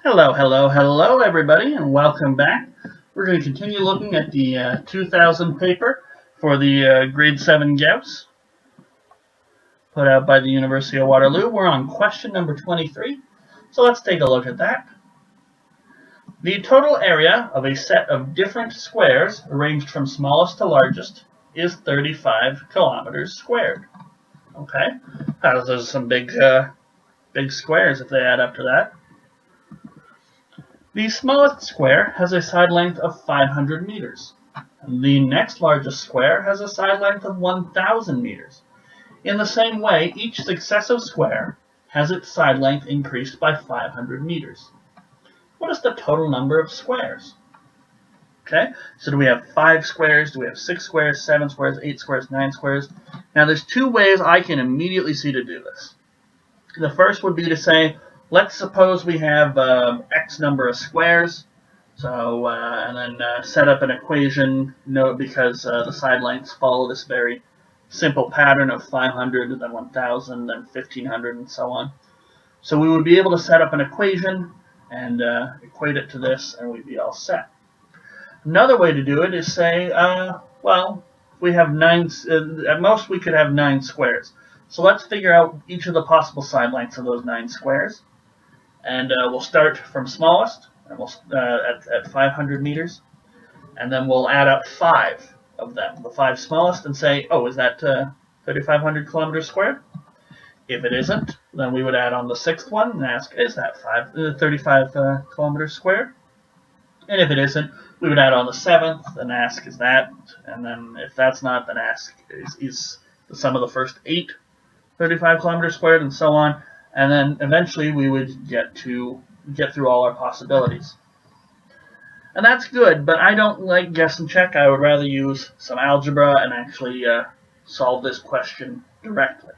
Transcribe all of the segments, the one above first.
Hello, hello, hello, everybody, and welcome back. We're going to continue looking at the 2000 paper for the grade 7 Gauss, put out by the University of Waterloo. We're on question number 23, so let's take a look at that. The total area of a set of different squares, arranged from smallest to largest, is 35 kilometers squared. Okay, those are some big squares if they add up to that. The smallest square has a side length of 500 meters. The next largest square has a side length of 1,000 meters. In the same way, each successive square has its side length increased by 500 meters. What is the total number of squares? Okay, so do we have 5 squares? Do we have 6 squares, 7 squares, 8 squares, 9 squares? Now there's two ways I can immediately see to do this. The first would be to say, let's suppose we have X number of squares, so and then set up an equation, because the side lengths follow this very simple pattern of 500, then 1,000, then 1,500, and so on. So we would be able to set up an equation and equate it to this, and we'd be all set. Another way to do it is say, well, we have 9, at most we could have 9 squares. So let's figure out each of the possible side lengths of those 9 squares. And we'll start from smallest, and we'll at 500 meters, and then we'll add up 5 of them, the 5 smallest, and say, oh, is that 3,500 kilometers squared? If it isn't, then we would add on the 6th one and ask, is that 35 kilometers squared? And if it isn't, we would add on the 7th and ask, is that? And then if that's not, then ask, is the sum of the first 8 35 kilometers squared, and so on. And then eventually we would get through all our possibilities. And that's good, but I don't like guess and check. I would rather use some algebra and actually solve this question directly.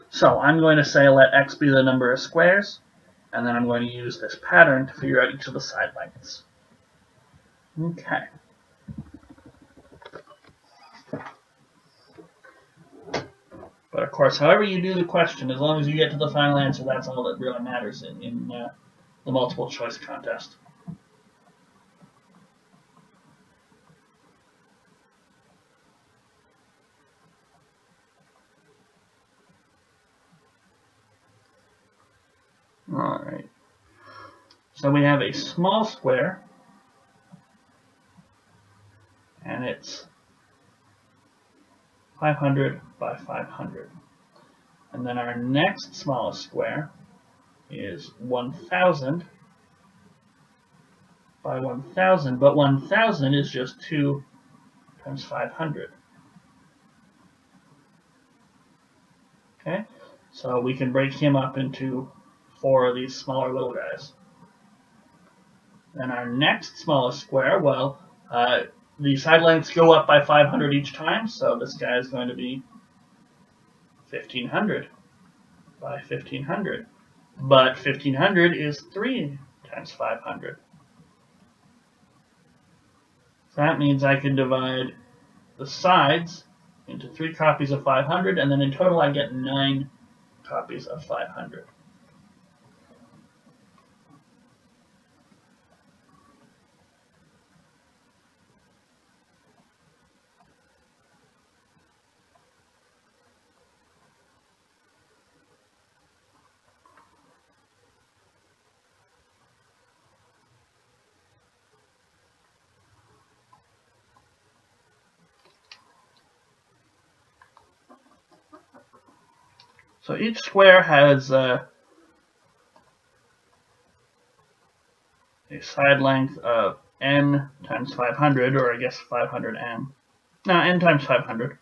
So I'm going to say let x be the number of squares, and then I'm going to use this pattern to figure out each of the side lengths. Okay. But of course, however you do the question, as long as you get to the final answer, that's all that really matters in the multiple choice contest. All right. So we have a small square, and it's 500 by 500. And then our next smallest square is 1,000 by 1,000, but 1,000 is just 2 times 500. Okay, so we can break him up into 4 of these smaller little guys. Then our next smallest square, well, the side lengths go up by 500 each time, so this guy is going to be 1,500 by 1,500. But 1,500 is 3 times 500. So that means I can divide the sides into 3 copies of 500, and then in total I get 9 copies of 500. So each square has a side length of n times 500, or I guess 500n. No, n times 500.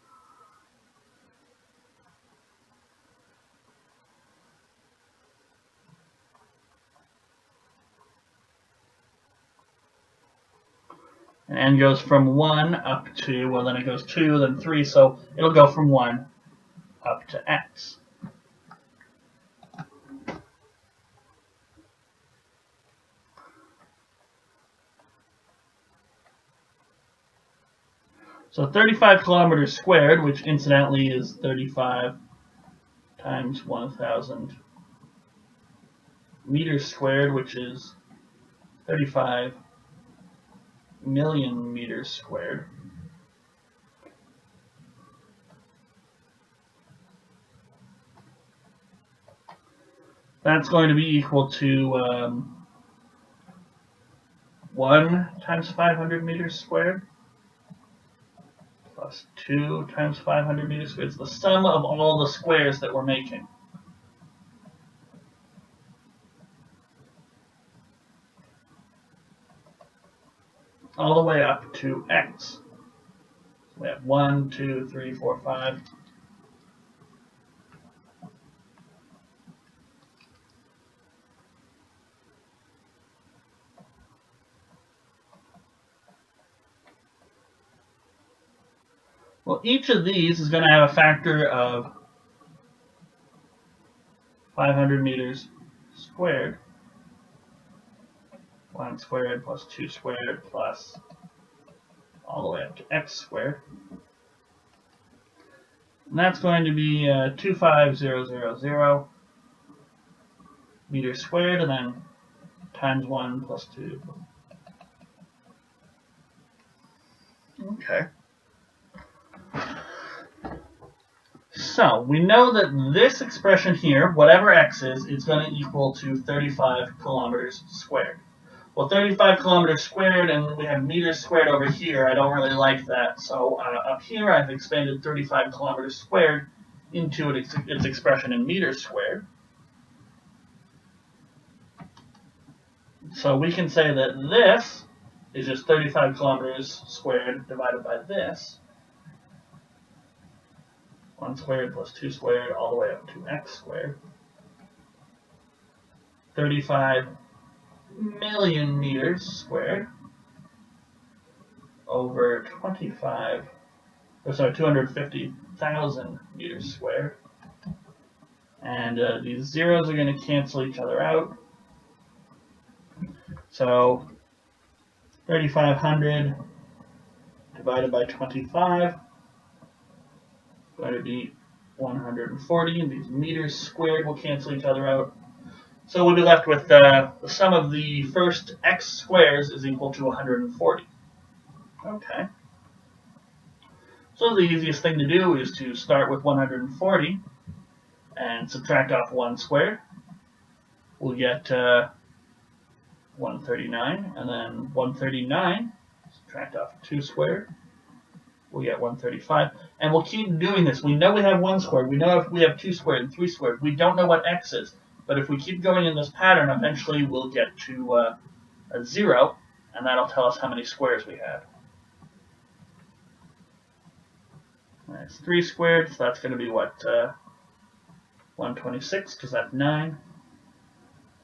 And n goes from 1 up to, well, then it goes 2, then 3, so it'll go from 1 up to x. So 35 kilometers squared, which incidentally is 35 times 1,000 meters squared, which is 35 million meters squared. That's going to be equal to 1 times 500 meters squared plus 2 times 500 meters squared. It's the sum of all the squares that we're making. All the way up to x. So we have 1, 2, 3, 4, 5. Well, each of these is going to have a factor of 500 meters squared. 1 squared plus 2 squared plus all the way up to x squared. And that's going to be 25000 meters squared, and then times 1 plus 2. Okay. So we know that this expression here, whatever x is going to equal to 35 kilometers squared. Well, 35 kilometers squared, and we have meters squared over here. I don't really like that. So up here, I've expanded 35 kilometers squared into its expression in meters squared. So we can say that this is just 35 kilometers squared divided by this. 1 squared plus 2 squared all the way up to x squared. 35 million meters squared over 250,000 meters squared. And these zeros are going to cancel each other out. So 3,500 divided by 25 is going to be 140, and these meters squared will cancel each other out. So we'll be left with the sum of the first x squares is equal to 140. Okay. So the easiest thing to do is to start with 140 and subtract off 1 squared. We'll get 139, and then 139, subtract off 2 squared. We'll get 135, and we'll keep doing this. We know we have 1 squared. We know if we have 2 squared and 3 squared. We don't know what x is. But if we keep going in this pattern, eventually we'll get to a 0, and that'll tell us how many squares we had. That's 3 squared, so that's going to be what? 126, because that's 9.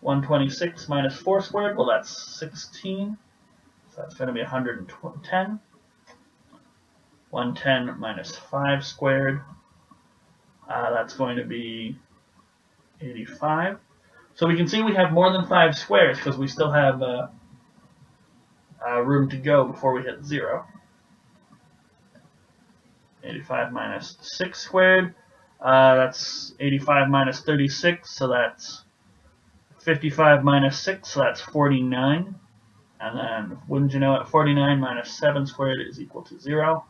126 minus 4 squared, well, that's 16. So that's going to be 110. 110 minus 5 squared, that's going to be 85. So we can see we have more than 5 squares because we still have room to go before we hit 0. 85 minus 6 squared, that's 85 minus 36, so that's 55 minus 6, so that's 49. And then, wouldn't you know it, 49 minus 7 squared is equal to 0.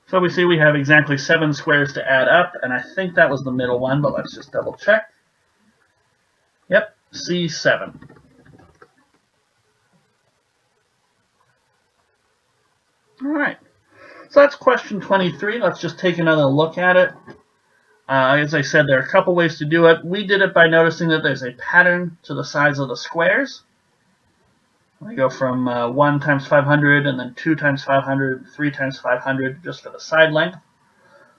So we see we have exactly 7 squares to add up, and I think that was the middle one, but let's just double check. Yep, C7. All right, so that's question 23. Let's just take another look at it. As I said, there are a couple ways to do it. We did it by noticing that there's a pattern to the size of the squares. We go from 1 times 500, and then 2 times 500, 3 times 500, just for the side length.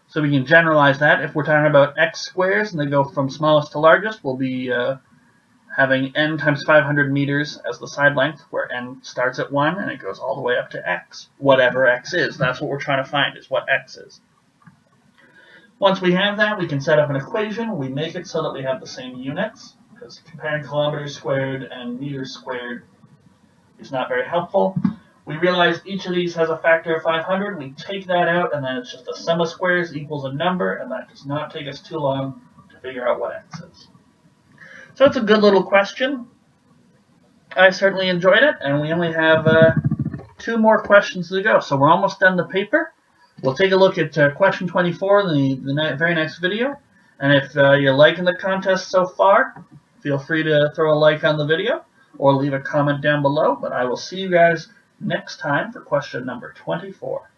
So we can generalize that. If we're talking about x squares, and they go from smallest to largest, we'll be having n times 500 meters as the side length, where n starts at 1, and it goes all the way up to x, whatever x is. That's what we're trying to find, is what x is. Once we have that, we can set up an equation. We make it so that we have the same units, because comparing kilometers squared and meters squared is not very helpful. We realize each of these has a factor of 500. We take that out, and then it's just a sum of squares equals a number, and that does not take us too long to figure out what x is. So it's a good little question. I certainly enjoyed it, and we only have 2 more questions to go. So we're almost done the paper. We'll take a look at question 24 in the very next video. And if you're liking the contest so far, feel free to throw a like on the video or leave a comment down below. But I will see you guys next time for question number 24.